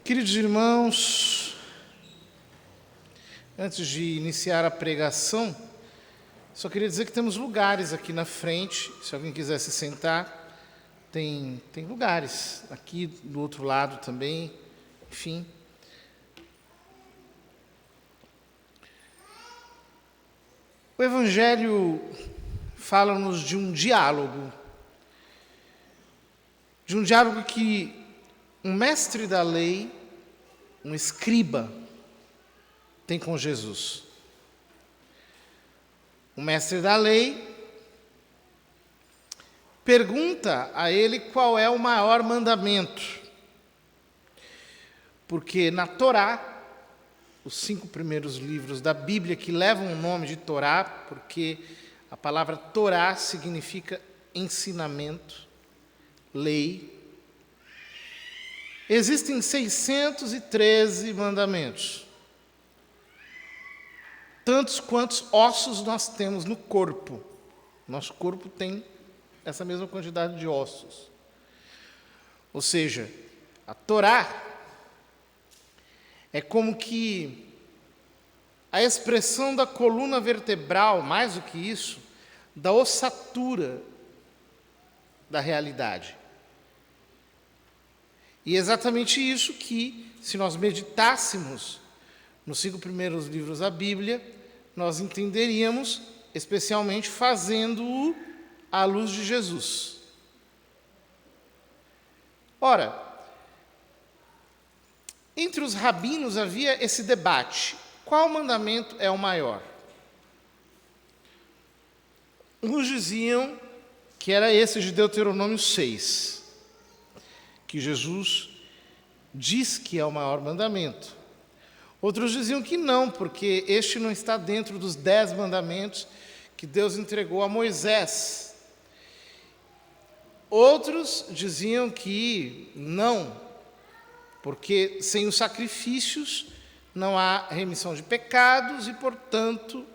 Queridos irmãos, antes de iniciar a pregação, só queria dizer que temos lugares aqui na frente. Se alguém quiser se sentar, tem lugares. Aqui do outro lado também, enfim. O Evangelho fala-nos de um diálogo que um mestre da lei, um escriba, tem com Jesus. O mestre da lei pergunta a ele qual é o maior mandamento. Porque na Torá, os 5 primeiros livros da Bíblia que levam o nome de Torá, porque a palavra Torá significa ensinamento, lei. Existem 613 mandamentos. Tantos quantos ossos nós temos no corpo. Nosso corpo tem essa mesma quantidade de ossos. Ou seja, a Torá é como que a expressão da coluna vertebral, mais do que isso, da ossatura da realidade. E é exatamente isso que, se nós meditássemos nos 5 primeiros livros da Bíblia, nós entenderíamos, especialmente fazendo-o à luz de Jesus. Ora, entre os rabinos havia esse debate: qual mandamento é o maior? Uns diziam que era esse de Deuteronômio 6, que Jesus diz que é o maior mandamento. Outros diziam que não, porque este não está dentro dos 10 mandamentos que Deus entregou a Moisés. Outros diziam que não, porque sem os sacrifícios não há remissão de pecados e, portanto,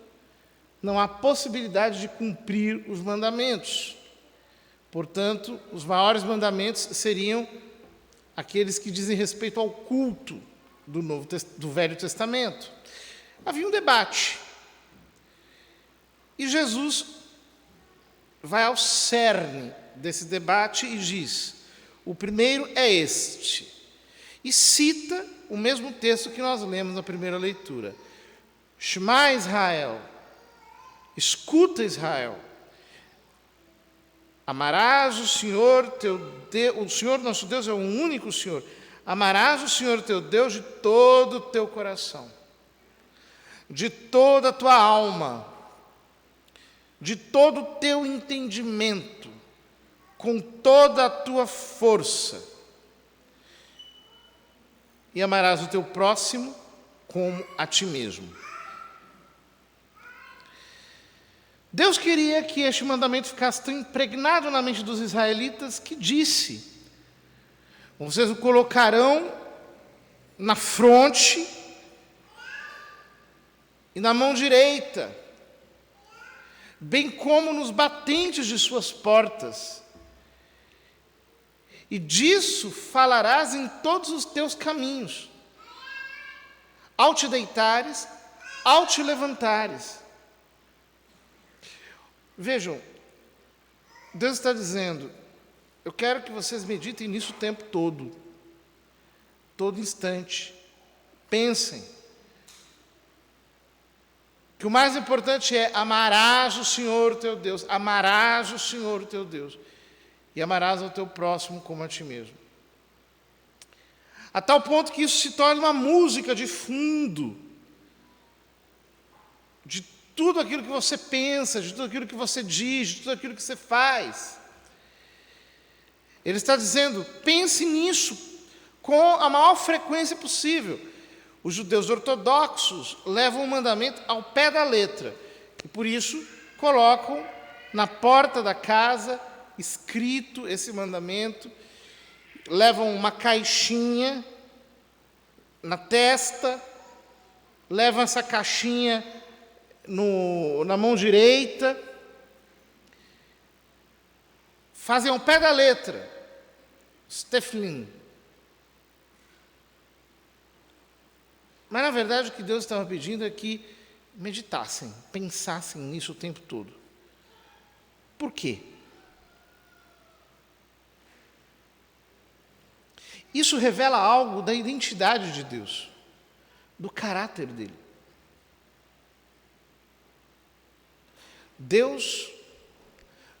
não há possibilidade de cumprir os mandamentos. Portanto, os maiores mandamentos seriam aqueles que dizem respeito ao culto do Velho Testamento. Havia um debate. E Jesus vai ao cerne desse debate e diz: o primeiro é este. E cita o mesmo texto que nós lemos na primeira leitura. Shema Israel, escuta Israel. Amarás o Senhor teu Deus, o Senhor nosso Deus é o único Senhor. Amarás o Senhor teu Deus de todo o teu coração, de toda a tua alma, de todo o teu entendimento, com toda a tua força. E amarás o teu próximo como a ti mesmo. Deus queria que este mandamento ficasse tão impregnado na mente dos israelitas que disse: vocês o colocarão na fronte e na mão direita, bem como nos batentes de suas portas. E disso falarás em todos os teus caminhos, ao te deitares, ao te levantares. Vejam, Deus está dizendo: eu quero que vocês meditem nisso o tempo todo instante. Pensem que o mais importante é amarás o Senhor teu Deus, amarás o Senhor teu Deus, e amarás ao teu próximo como a ti mesmo. A tal ponto que isso se torna uma música de fundo, de tudo aquilo que você pensa, de tudo aquilo que você diz, de tudo aquilo que você faz. Ele está dizendo: pense nisso com a maior frequência possível. Os judeus ortodoxos levam o mandamento ao pé da letra, e por isso colocam na porta da casa escrito esse mandamento, levam uma caixinha na testa, levam essa caixinha na mão direita, fazem ao pé da letra, Steflin. Mas, na verdade, o que Deus estava pedindo é que meditassem, pensassem nisso o tempo todo. Por quê? Isso revela algo da identidade de Deus, do caráter dele. Deus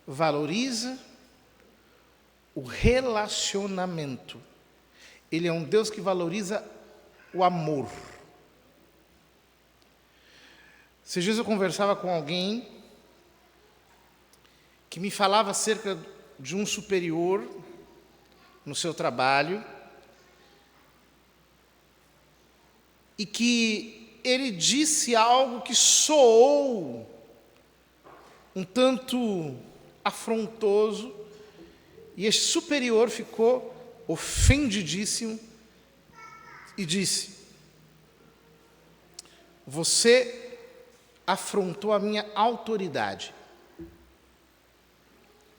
valoriza o relacionamento. Ele é um Deus que valoriza o amor. Esses dias eu conversava com alguém que me falava acerca de um superior no seu trabalho e que ele disse algo que soou um tanto afrontoso, e esse superior ficou ofendidíssimo e disse: você afrontou a minha autoridade.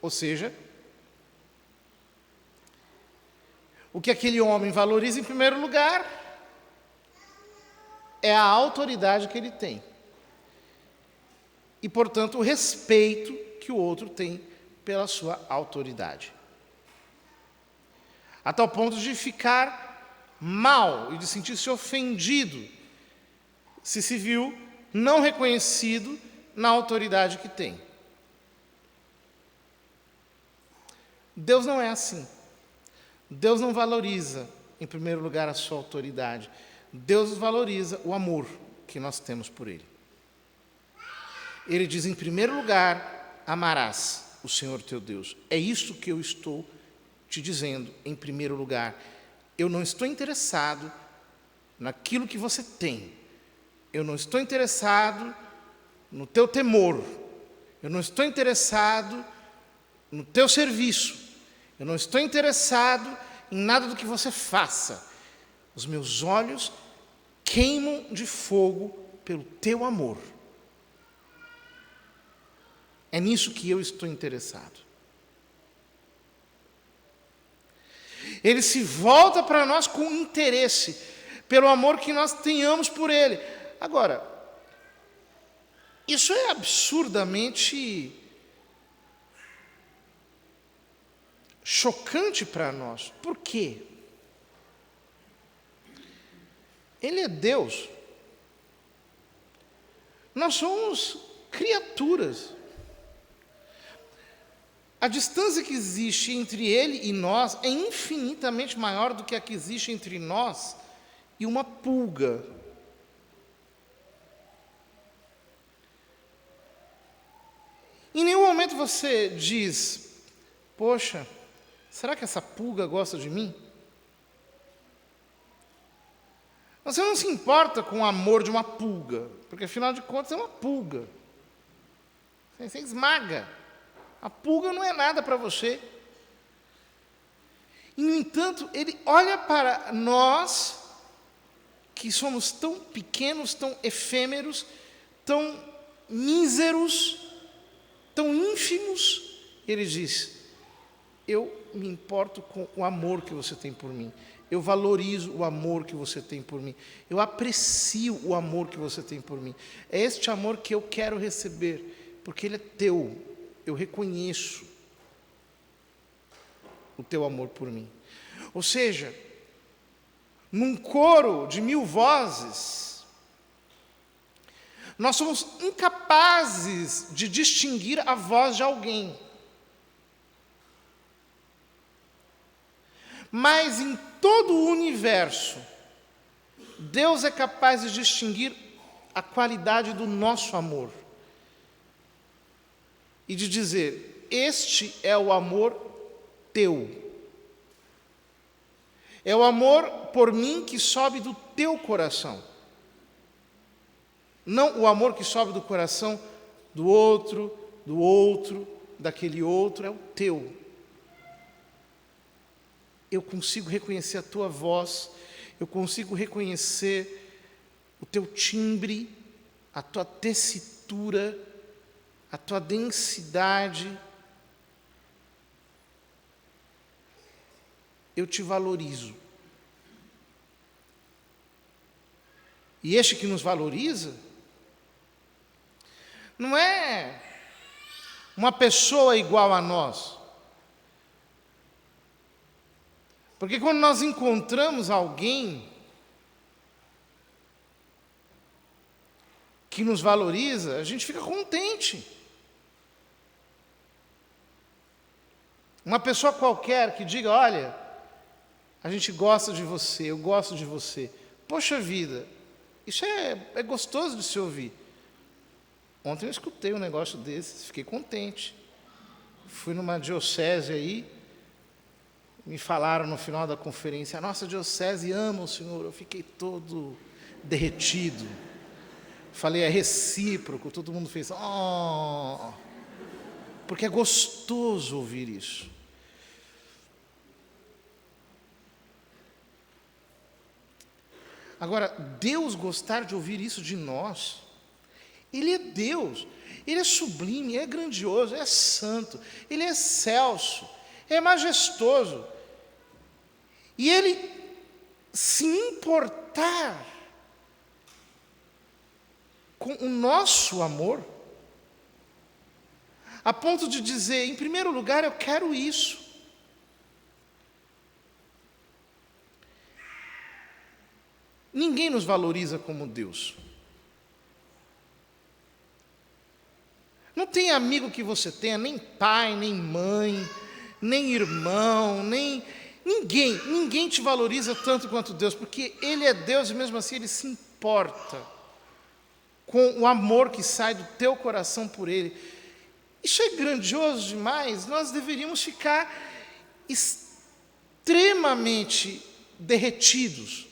Ou seja, o que aquele homem valoriza em primeiro lugar é a autoridade que ele tem. E, portanto, o respeito que o outro tem pela sua autoridade. A tal ponto de ficar mal e de sentir-se ofendido se viu não reconhecido na autoridade que tem. Deus não é assim. Deus não valoriza, em primeiro lugar, a sua autoridade. Deus valoriza o amor que nós temos por Ele. Ele diz, em primeiro lugar, amarás o Senhor teu Deus. É isso que eu estou te dizendo, em primeiro lugar. Eu não estou interessado naquilo que você tem. Eu não estou interessado no teu temor. Eu não estou interessado no teu serviço. Eu não estou interessado em nada do que você faça. Os meus olhos queimam de fogo pelo teu amor. É nisso que eu estou interessado. Ele se volta para nós com interesse, pelo amor que nós tenhamos por Ele. Agora, isso é absurdamente chocante para nós. Por quê? Ele é Deus. Nós somos criaturas. A distância que existe entre Ele e nós é infinitamente maior do que a que existe entre nós e uma pulga. Em nenhum momento você diz, poxa, será que essa pulga gosta de mim? Você não se importa com o amor de uma pulga, porque afinal de contas é uma pulga. Você esmaga. A pulga não é nada para você. E, no entanto, Ele olha para nós, que somos tão pequenos, tão efêmeros, tão míseros, tão ínfimos, e Ele diz, eu me importo com o amor que você tem por mim. Eu valorizo o amor que você tem por mim. Eu aprecio o amor que você tem por mim. É este amor que eu quero receber, porque ele é teu. Eu reconheço o teu amor por mim. Ou seja, num coro de 1000 vozes, nós somos incapazes de distinguir a voz de alguém. Mas em todo o universo, Deus é capaz de distinguir a qualidade do nosso amor. E de dizer, este é o amor teu. É o amor por mim que sobe do teu coração. Não o amor que sobe do coração do outro, daquele outro, é o teu. Eu consigo reconhecer a tua voz, eu consigo reconhecer o teu timbre, a tua tessitura, a tua densidade. Eu te valorizo. E este que nos valoriza não é uma pessoa igual a nós. Porque quando nós encontramos alguém que nos valoriza, a gente fica contente. Uma pessoa qualquer que diga, olha, a gente gosta de você, eu gosto de você. Poxa vida, isso é gostoso de se ouvir. Ontem eu escutei um negócio desses, fiquei contente. Fui numa diocese aí, me falaram no final da conferência, a nossa diocese ama o Senhor. Eu fiquei todo derretido. Falei, é recíproco, todo mundo fez, oh, porque é gostoso ouvir isso. Agora, Deus gostar de ouvir isso de nós, Ele é Deus, Ele é sublime, é grandioso, é santo, Ele é excelso, é majestoso. E Ele se importar com o nosso amor, a ponto de dizer, em primeiro lugar, eu quero isso. Ninguém nos valoriza como Deus. Não tem amigo que você tenha, nem pai, nem mãe, nem irmão, nem ninguém te valoriza tanto quanto Deus, porque Ele é Deus e mesmo assim Ele se importa com o amor que sai do teu coração por Ele. Isso é grandioso demais, nós deveríamos ficar extremamente derretidos.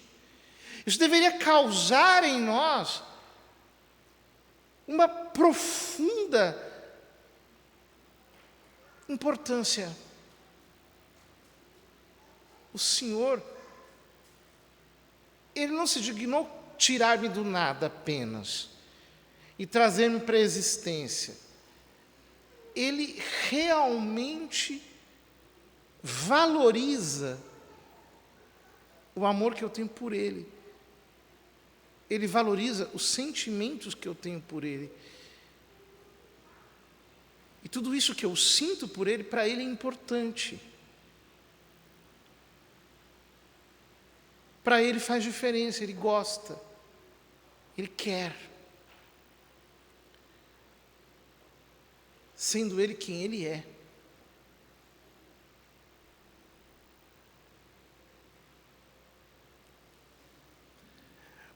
Isso deveria causar em nós uma profunda importância. O Senhor, Ele não se dignou tirar-me do nada apenas e trazer-me para a existência. Ele realmente valoriza o amor que eu tenho por Ele. Ele valoriza os sentimentos que eu tenho por Ele. E tudo isso que eu sinto por Ele, para Ele é importante. Para Ele faz diferença, Ele gosta, Ele quer. Sendo Ele quem Ele é.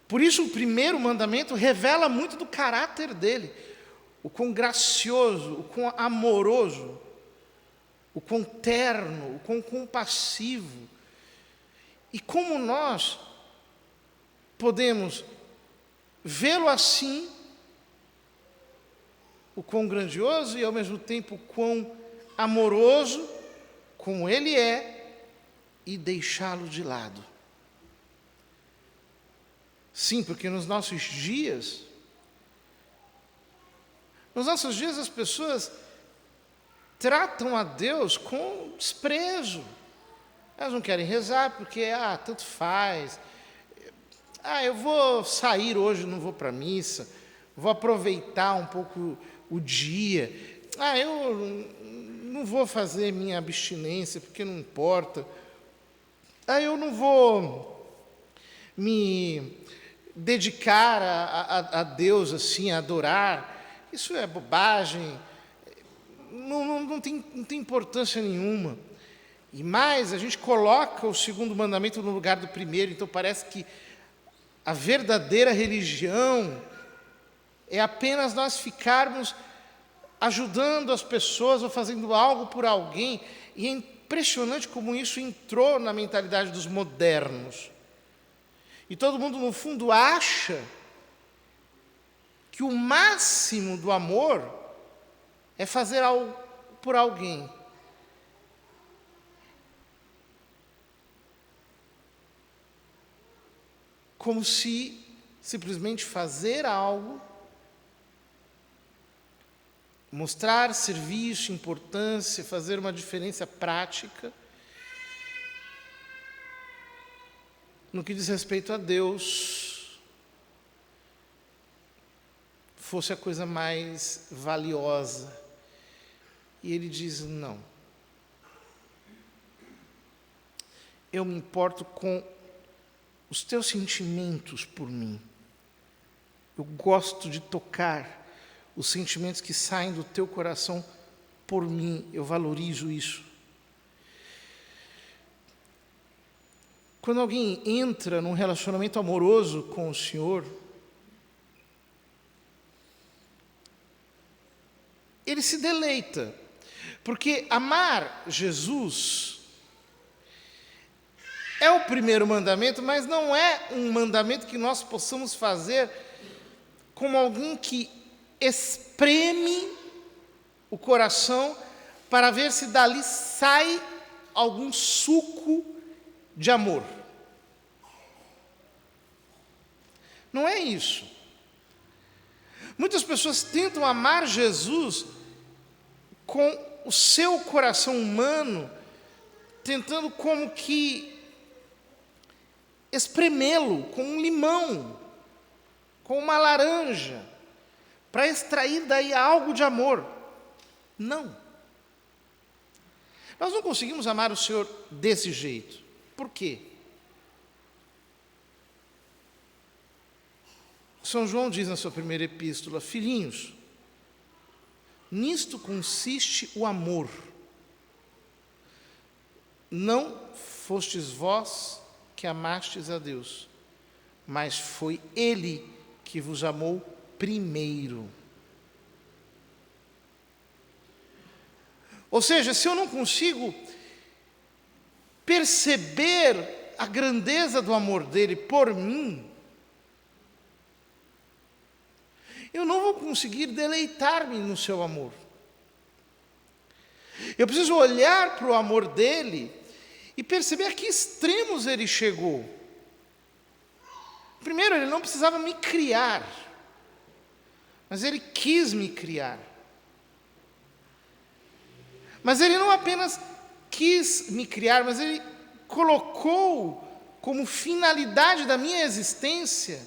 Por isso, o primeiro mandamento revela muito do caráter dele, o quão gracioso, o quão amoroso, o quão terno, o quão compassivo. E como nós podemos vê-lo assim, o quão grandioso e ao mesmo tempo o quão amoroso, como ele é, e deixá-lo de lado. Sim, porque nos nossos dias as pessoas tratam a Deus com desprezo. Elas não querem rezar porque, tanto faz. Eu vou sair hoje, não vou para a missa. Vou aproveitar um pouco o dia. Eu não vou fazer minha abstinência porque não importa. Eu não vou me dedicar a Deus assim, a adorar. Isso é bobagem. Não tem importância nenhuma. E mais, a gente coloca o segundo mandamento no lugar do primeiro, então parece que a verdadeira religião é apenas nós ficarmos ajudando as pessoas ou fazendo algo por alguém. E é impressionante como isso entrou na mentalidade dos modernos. E todo mundo, no fundo, acha que o máximo do amor é fazer algo por alguém. Como se simplesmente fazer algo, mostrar serviço, importância, fazer uma diferença prática, no que diz respeito a Deus, fosse a coisa mais valiosa. E ele diz: não. Eu me importo com os teus sentimentos por mim. Eu gosto de tocar os sentimentos que saem do teu coração por mim. Eu valorizo isso. Quando alguém entra num relacionamento amoroso com o Senhor, ele se deleita, porque amar Jesus é o primeiro mandamento, mas não é um mandamento que nós possamos fazer como alguém que espreme o coração para ver se dali sai algum suco de amor. Não é isso. Muitas pessoas tentam amar Jesus com o seu coração humano, tentando como que espremê-lo com um limão, com uma laranja, para extrair daí algo de amor. Não. Nós não conseguimos amar o Senhor desse jeito. Por quê? São João diz na sua primeira epístola: filhinhos, nisto consiste o amor. Não fostes vós que amastes a Deus, mas foi Ele que vos amou primeiro. Ou seja, se eu não consigo perceber a grandeza do amor dele por mim, eu não vou conseguir deleitar-me no seu amor. Eu preciso olhar para o amor dele e perceber a que extremos ele chegou. Primeiro, ele não precisava me criar, mas ele quis me criar. Mas ele não apenas quis me criar, mas ele colocou como finalidade da minha existência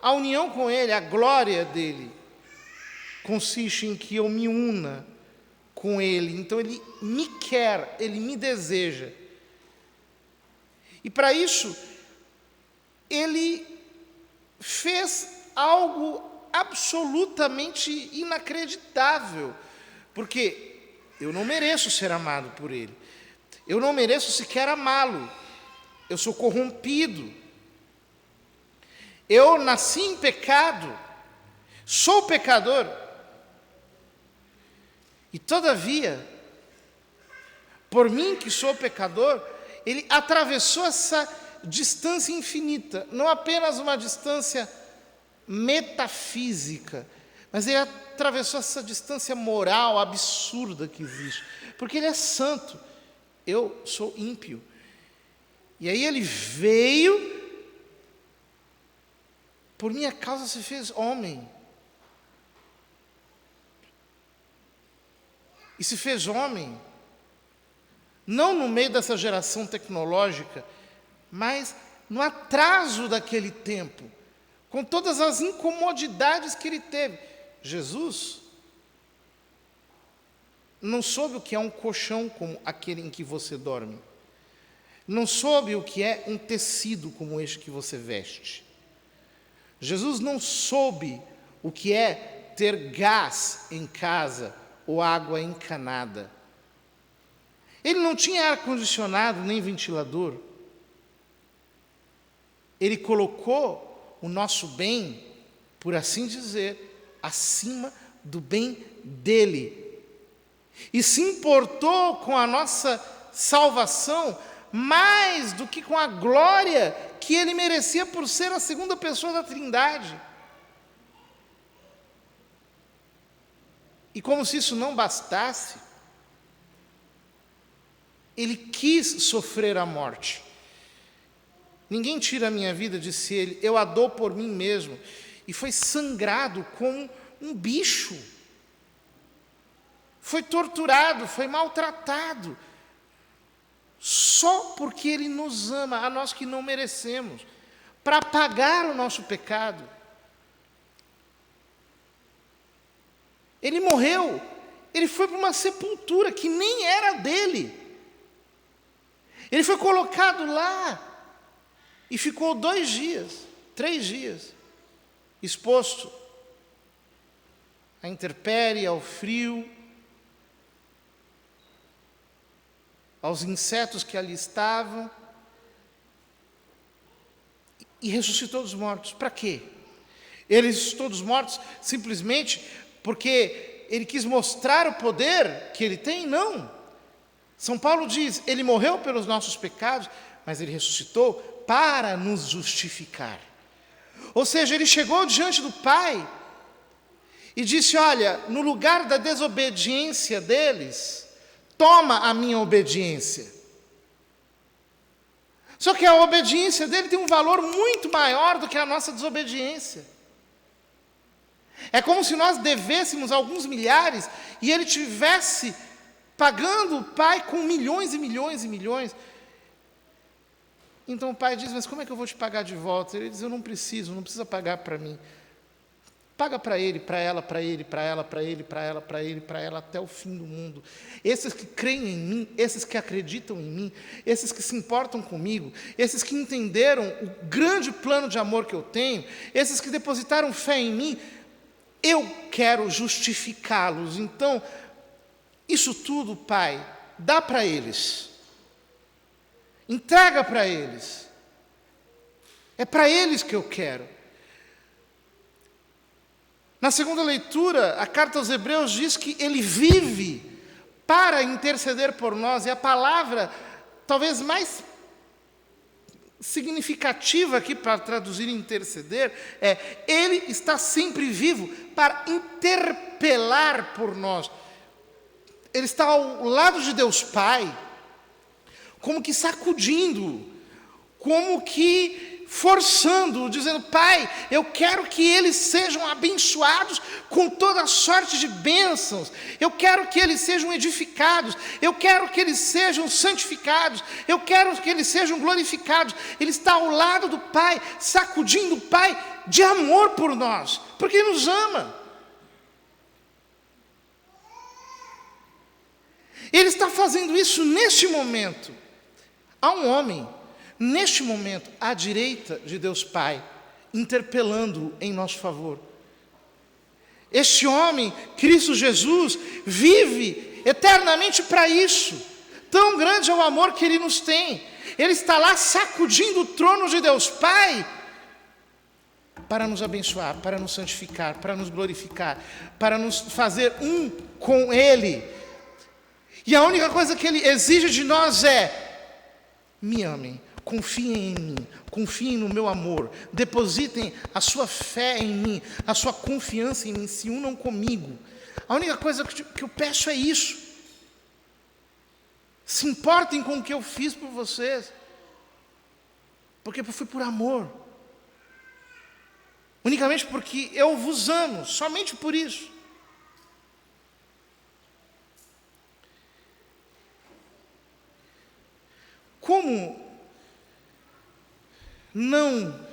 a união com ele, a glória dele. Consiste em que eu me una com ele. Então ele me quer, ele me deseja. E para isso, ele fez algo absolutamente inacreditável, porque eu não mereço ser amado por ele, eu não mereço sequer amá-lo, eu sou corrompido, eu nasci em pecado, sou pecador, e todavia, por mim que sou pecador, ele atravessou essa distância infinita, não apenas uma distância metafísica, mas ele atravessou essa distância moral absurda que existe, porque ele é santo, eu sou ímpio. E aí ele veio, por minha causa se fez homem. E se fez homem, não no meio dessa geração tecnológica, mas no atraso daquele tempo, com todas as incomodidades que ele teve. Jesus não soube o que é um colchão como aquele em que você dorme. Não soube o que é um tecido como este que você veste. Jesus não soube o que é ter gás em casa ou água encanada. Ele não tinha ar-condicionado nem ventilador. Ele colocou o nosso bem, por assim dizer, acima do bem dele. E se importou com a nossa salvação mais do que com a glória que ele merecia por ser a segunda pessoa da Trindade. E como se isso não bastasse, ele quis sofrer a morte. Ninguém tira a minha vida, disse ele, eu a dou por mim mesmo. E foi sangrado como um bicho. Foi torturado, foi maltratado. Só porque ele nos ama, a nós que não merecemos, para pagar o nosso pecado. Ele morreu, ele foi para uma sepultura que nem era dele. Ele foi colocado lá e ficou 2 dias, 3 dias, exposto à intempérie, ao frio, aos insetos que ali estavam, e ressuscitou dos mortos. Para quê? Ele ressuscitou dos mortos simplesmente porque ele quis mostrar o poder que ele tem? Não. São Paulo diz, ele morreu pelos nossos pecados, mas ele ressuscitou para nos justificar. Ou seja, ele chegou diante do Pai e disse, olha, no lugar da desobediência deles, toma a minha obediência. Só que a obediência dele tem um valor muito maior do que a nossa desobediência. É como se nós devêssemos alguns milhares e ele tivesse pagando o Pai com milhões e milhões e milhões. Então o Pai diz, mas como é que eu vou te pagar de volta? Ele diz, eu não precisa pagar para mim. Paga para ele, para ela, para ele, para ela, para ele, para ela, para ele, para ela, até o fim do mundo. Esses que creem em mim, esses que acreditam em mim, esses que se importam comigo, esses que entenderam o grande plano de amor que eu tenho, esses que depositaram fé em mim, eu quero justificá-los. Então, isso tudo, Pai, dá para eles. Entrega para eles. É para eles que eu quero. Na segunda leitura, a carta aos Hebreus diz que ele vive para interceder por nós, e a palavra talvez mais significativa aqui para traduzir interceder é, ele está sempre vivo para interpelar por nós. Ele está ao lado de Deus Pai, como que sacudindo, como que forçando, dizendo, Pai, eu quero que eles sejam abençoados com toda sorte de bênçãos, eu quero que eles sejam edificados, eu quero que eles sejam santificados, eu quero que eles sejam glorificados. Ele está ao lado do Pai, sacudindo o Pai de amor por nós, porque Ele nos ama. Ele está fazendo isso neste momento. Há um homem, neste momento, à direita de Deus Pai, interpelando-o em nosso favor. Este homem, Cristo Jesus, vive eternamente para isso. Tão grande é o amor que Ele nos tem. Ele está lá sacudindo o trono de Deus Pai para nos abençoar, para nos santificar, para nos glorificar, para nos fazer um com Ele. E a única coisa que Ele exige de nós é, me amem, confiem em mim, confiem no meu amor, depositem a sua fé em mim, a sua confiança em mim, se unam comigo. A única coisa que eu peço é isso. Se importem com o que eu fiz por vocês, porque foi por amor, unicamente porque eu vos amo, somente por isso. Como não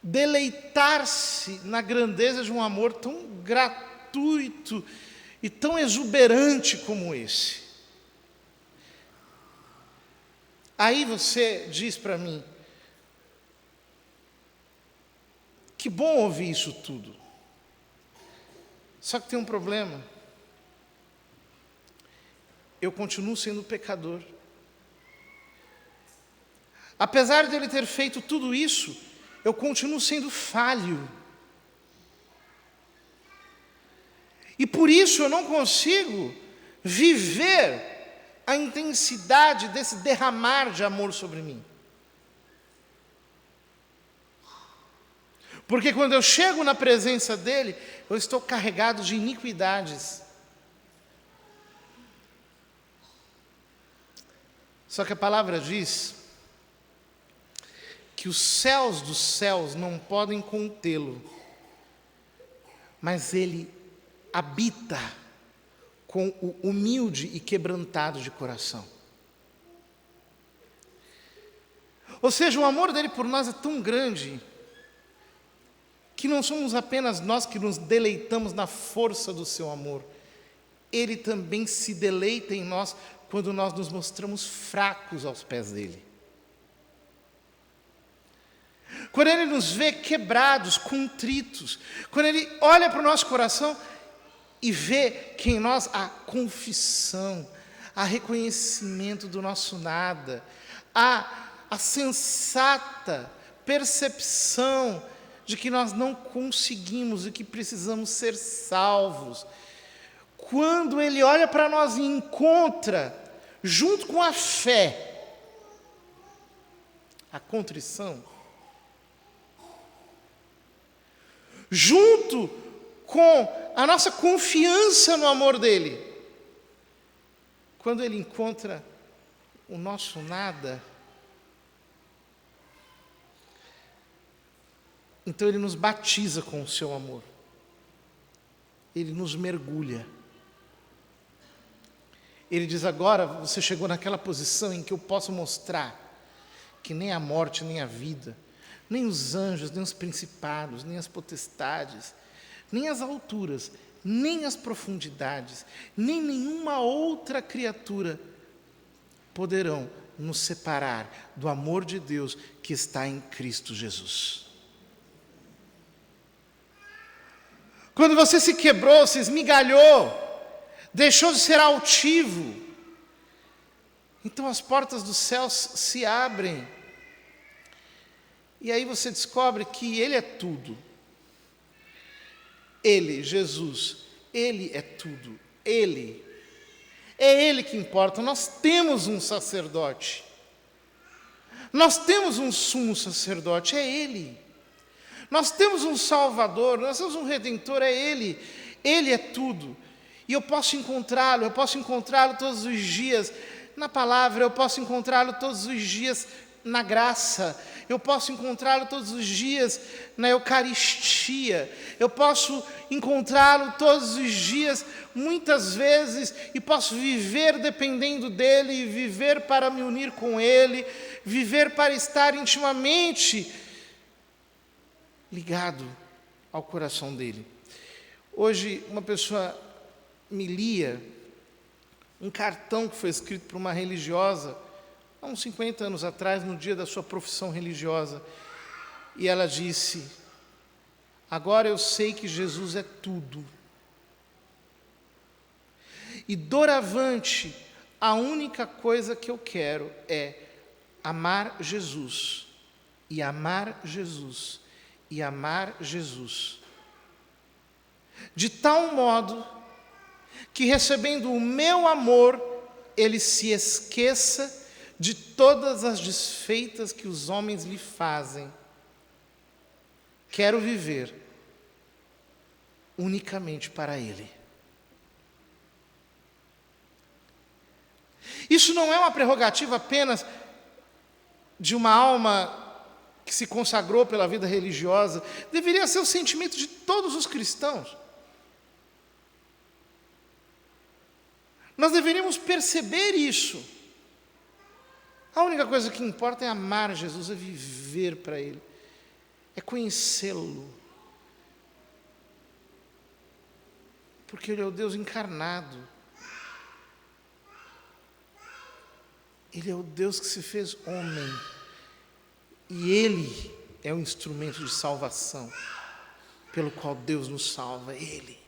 deleitar-se na grandeza de um amor tão gratuito e tão exuberante como esse? Aí você diz para mim, que bom ouvir isso tudo. Só que tem um problema. Eu continuo sendo pecador. Apesar de Ele ter feito tudo isso, eu continuo sendo falho. E por isso eu não consigo viver a intensidade desse derramar de amor sobre mim. Porque quando eu chego na presença dEle, eu estou carregado de iniquidades. Só que a palavra diz que os céus dos céus não podem contê-lo, mas Ele habita com o humilde e quebrantado de coração. Ou seja, o amor dele por nós é tão grande, que que não somos apenas nós que nos deleitamos na força do seu amor. Ele também se deleita em nós quando nós nos mostramos fracos aos pés dele. Quando ele nos vê quebrados, contritos, quando ele olha para o nosso coração e vê que em nós há confissão, há reconhecimento do nosso nada, há a sensata percepção de que nós não conseguimos e que precisamos ser salvos. Quando ele olha para nós e encontra, junto com a fé, a contrição, junto com a nossa confiança no amor dele, quando ele encontra o nosso nada, então ele nos batiza com o seu amor, ele nos mergulha. Ele diz: agora você chegou naquela posição em que eu posso mostrar que nem a morte, nem a vida, nem os anjos, nem os principados, nem as potestades, nem as alturas, nem as profundidades, nem nenhuma outra criatura poderão nos separar do amor de Deus que está em Cristo Jesus. Quando você se quebrou, se esmigalhou, deixou de ser altivo, então as portas dos céus se abrem. E aí você descobre que Ele é tudo. Ele, Jesus, Ele é tudo. Ele. É Ele que importa. Nós temos um sacerdote. Nós temos um sumo sacerdote, é Ele. Nós temos um Salvador, nós temos um Redentor, é Ele. Ele é tudo. E eu posso encontrá-lo todos os dias na palavra, eu posso encontrá-lo todos os dias na graça, eu posso encontrá-lo todos os dias na Eucaristia, eu posso encontrá-lo todos os dias, muitas vezes, e posso viver dependendo dEle, viver para me unir com Ele, viver para estar intimamente ligado ao coração dEle. Hoje, uma pessoa me lia um cartão que foi escrito por uma religiosa, há uns 50 anos atrás, no dia da sua profissão religiosa, e ela disse: agora eu sei que Jesus é tudo, e doravante a única coisa que eu quero é amar Jesus, e amar Jesus, e amar Jesus, de tal modo que, recebendo o meu amor, ele se esqueça de todas as desfeitas que os homens lhe fazem. Quero viver unicamente para Ele. Isso não é uma prerrogativa apenas de uma alma que se consagrou pela vida religiosa. Deveria ser o sentimento de todos os cristãos. Nós deveríamos perceber isso. A única coisa que importa é amar Jesus, é viver para Ele, é conhecê-lo. Porque Ele é o Deus encarnado. Ele é o Deus que se fez homem. E Ele é o instrumento de salvação, pelo qual Deus nos salva, Ele.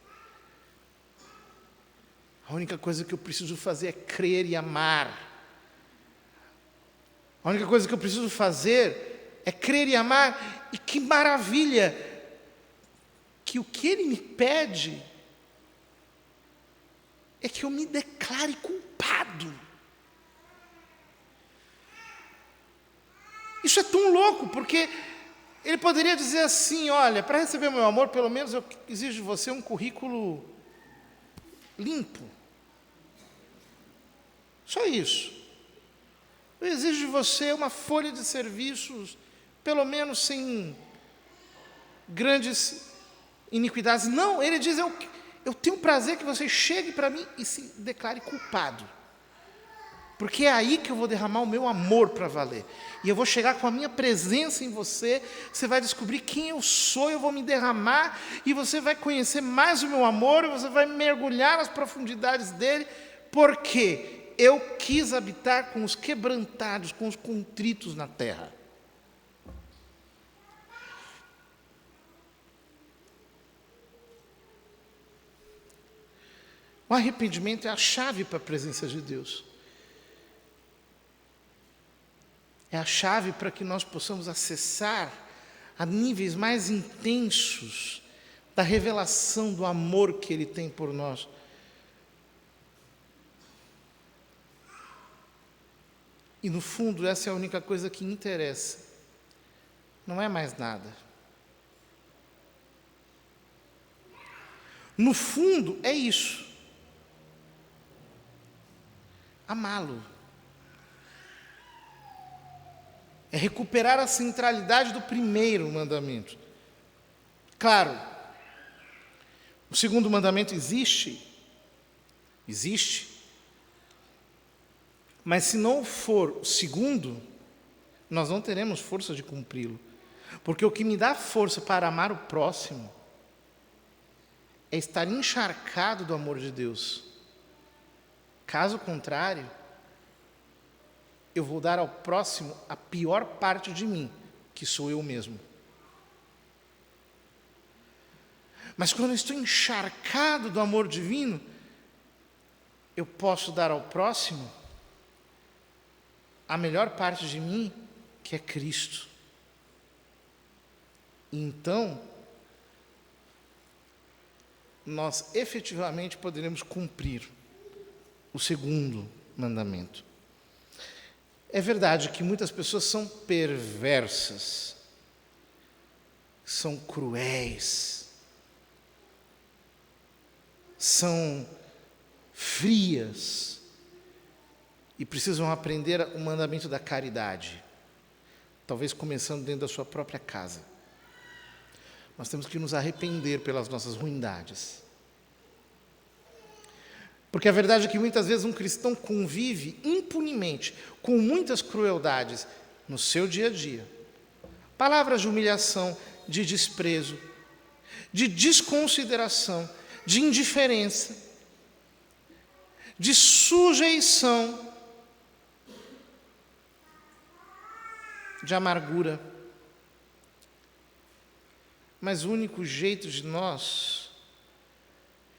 A única coisa que eu preciso fazer é crer e amar. A única coisa que eu preciso fazer é crer e amar. E que maravilha que o que Ele me pede é que eu me declare culpado. Isso é tão louco, porque Ele poderia dizer assim: olha, para receber o meu amor, pelo menos eu exijo de você um currículo limpo. Só isso. Eu exijo de você uma folha de serviços, pelo menos sem grandes iniquidades. Não, Ele diz: eu tenho prazer que você chegue para mim e se declare culpado. Porque é aí que eu vou derramar o meu amor para valer. E eu vou chegar com a minha presença em você, você vai descobrir quem eu sou, eu vou me derramar, e você vai conhecer mais o meu amor, e você vai mergulhar nas profundidades dele, porque eu quis habitar com os quebrantados, com os contritos na terra. O arrependimento é a chave para a presença de Deus. É a chave para que nós possamos acessar a níveis mais intensos da revelação do amor que Ele tem por nós. E no fundo, essa é a única coisa que interessa. Não é mais nada. No fundo, é isso. Amá-lo. É recuperar a centralidade do primeiro mandamento. Claro, o segundo mandamento existe, mas se não for o segundo, nós não teremos força de cumpri-lo. Porque o que me dá força para amar o próximo é estar encharcado do amor de Deus. Caso contrário, eu vou dar ao próximo a pior parte de mim, que sou eu mesmo. Mas quando eu estou encharcado do amor divino, eu posso dar ao próximo a melhor parte de mim, que é Cristo. E então, nós efetivamente poderemos cumprir o segundo mandamento. É verdade que muitas pessoas são perversas, são cruéis, são frias e precisam aprender o mandamento da caridade, talvez começando dentro da sua própria casa. Nós temos que nos arrepender pelas nossas ruindades. Porque a verdade é que muitas vezes um cristão convive impunemente com muitas crueldades no seu dia a dia. Palavras de humilhação, de desprezo, de desconsideração, de indiferença, de sujeição, de amargura. Mas o único jeito de nós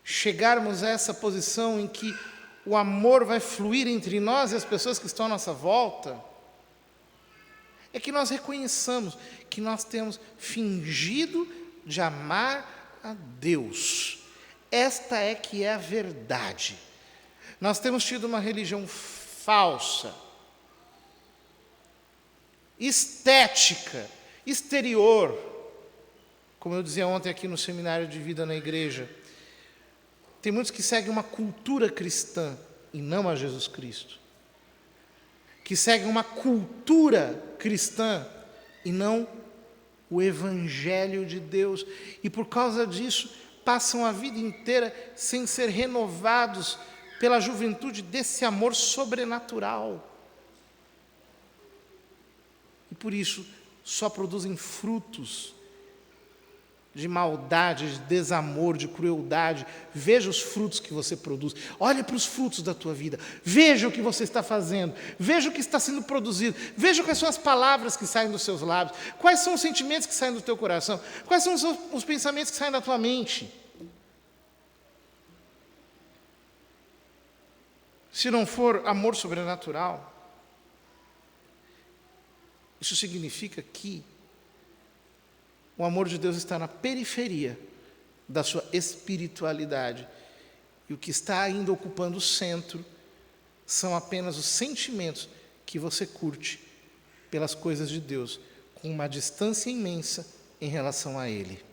chegarmos a essa posição em que o amor vai fluir entre nós e as pessoas que estão à nossa volta, é que nós reconheçamos que nós temos fingido de amar a Deus. Esta é que é a verdade. Nós temos tido uma religião falsa, estética, exterior, como eu dizia ontem aqui no seminário de vida na igreja. Tem muitos que seguem uma cultura cristã e não a Jesus Cristo. Que seguem uma cultura cristã e não o Evangelho de Deus. E por causa disso, passam a vida inteira sem ser renovados pela juventude desse amor sobrenatural. E por isso, só produzem frutos de maldade, de desamor, de crueldade. Veja os frutos que você produz. Olhe para os frutos da tua vida. Veja o que você está fazendo. Veja o que está sendo produzido. Veja quais são as palavras que saem dos seus lábios. Quais são os sentimentos que saem do teu coração. Quais são os pensamentos que saem da tua mente. Se não for amor sobrenatural, isso significa que o amor de Deus está na periferia da sua espiritualidade. E o que está ainda ocupando o centro são apenas os sentimentos que você curte pelas coisas de Deus, com uma distância imensa em relação a Ele.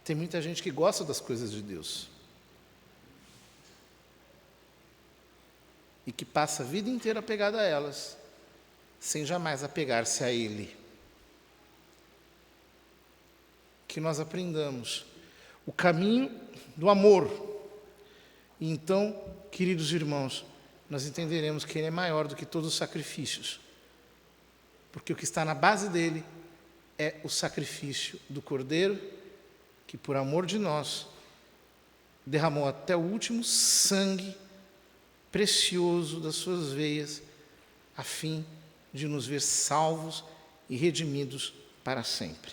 Tem muita gente que gosta das coisas de Deus e que passa a vida inteira apegada a elas, sem jamais apegar-se a Ele. Que nós aprendamos o caminho do amor, e então queridos irmãos, nós entenderemos que Ele é maior do que todos os sacrifícios. Porque o que está na base dele é o sacrifício do Cordeiro, que por amor de nós, derramou até o último sangue precioso das suas veias, a fim de nos ver salvos e redimidos para sempre.